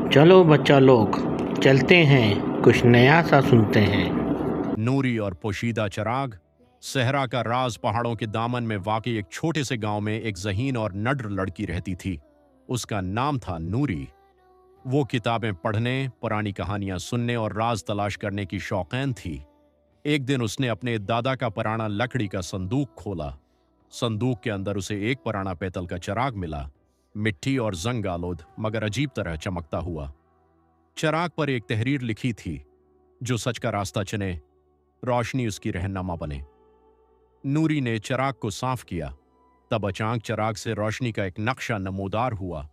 चलो बच्चा लोग, चलते हैं, कुछ नया सा सुनते हैं। नूरी और पोशीदा चिराग। सहरा का राज पहाड़ों के दामन में वाकई एक छोटे से गांव में एक ज़हीन और नड्र लड़की रहती थी। उसका नाम था नूरी। वो किताबें पढ़ने, पुरानी कहानियां सुनने और राज तलाश करने की शौकीन थी। एक दिन उसने अपने दादा का पुराना लकड़ी का संदूक खोला। संदूक के अंदर उसे एक पुराना पीतल का चिराग मिला, मिट्टी और जंग आलूद मगर अजीब तरह चमकता हुआ। चिराग पर एक तहरीर लिखी थी, जो सच का रास्ता चुने, रोशनी उसकी रहनुमा बने। नूरी ने चिराग को साफ किया, तब अचानक चिराग से रोशनी का एक नक्शा नमूदार हुआ।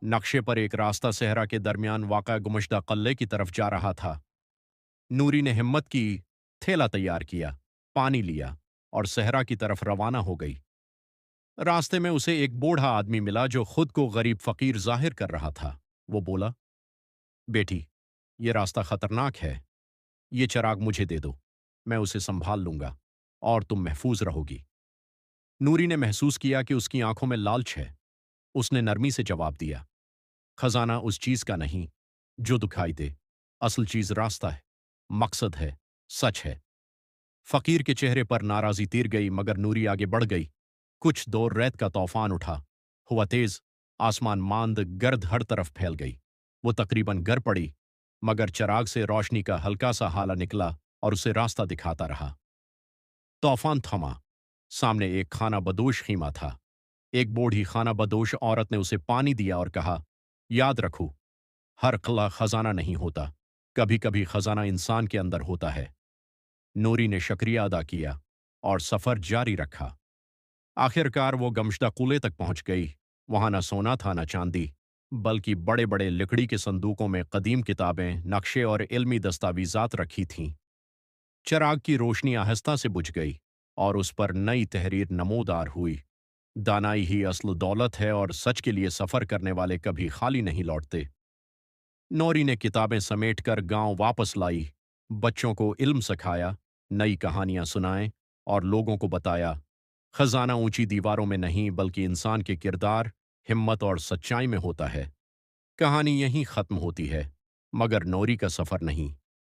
नक्शे पर एक रास्ता सहरा के दरमियान वाक़ा गुमशदा कल्ले की तरफ जा रहा था। नूरी ने हिम्मत की, थैला तैयार किया, पानी लिया और सहरा की तरफ रवाना हो गई। रास्ते में उसे एक बूढ़ा आदमी मिला जो खुद को गरीब फकीर जाहिर कर रहा था। वो बोला, बेटी, ये रास्ता खतरनाक है। ये चिराग मुझे दे दो, मैं उसे संभाल लूंगा और तुम महफूज रहोगी। नूरी ने महसूस किया कि उसकी आंखों में लालच है। उसने नरमी से जवाब दिया, खजाना उस चीज का नहीं जो दिखाई दे। असल चीज रास्ता है, मकसद है, सच है। फकीर के चेहरे पर नाराजी तीर गई, मगर नूरी आगे बढ़ गई। कुछ दूर रेत का तूफान उठा, हुआ तेज, आसमान मांद, गर्द हर तरफ फैल गई। वो तकरीबन गिर पड़ी, मगर चिराग से रोशनी का हल्का सा हाला निकला और उसे रास्ता दिखाता रहा। तूफान थमा। सामने एक खाना बदोश खीमा था। एक बूढ़ी खाना बदोश औरत ने उसे पानी दिया और कहा, याद रखो, हर किला खजाना नहीं होता, कभी कभी खजाना इंसान के अंदर होता है। नूरी ने शुक्रिया अदा किया और सफर जारी रखा। आखिरकार वो गमशदा कुले तक पहुंच गई। वहां न सोना था न चांदी, बल्कि बड़े बड़े लकड़ी के संदूकों में कदीम किताबें, नक्शे और इल्मी दस्तावीजात रखी थीं। चिराग की रोशनी आहिस्ता से बुझ गई और उस पर नई तहरीर नमोदार हुई, दानाई ही असल दौलत है और सच के लिए सफर करने वाले कभी खाली नहीं लौटते। नौरी ने किताबें समेटकर गांव वापस लाई, बच्चों को इल्म सिखाया, नई कहानियां सुनाएं और लोगों को बताया, खजाना ऊंची दीवारों में नहीं बल्कि इंसान के किरदार, हिम्मत और सच्चाई में होता है। कहानी यहीं खत्म होती है, मगर नौरी का सफर नहीं।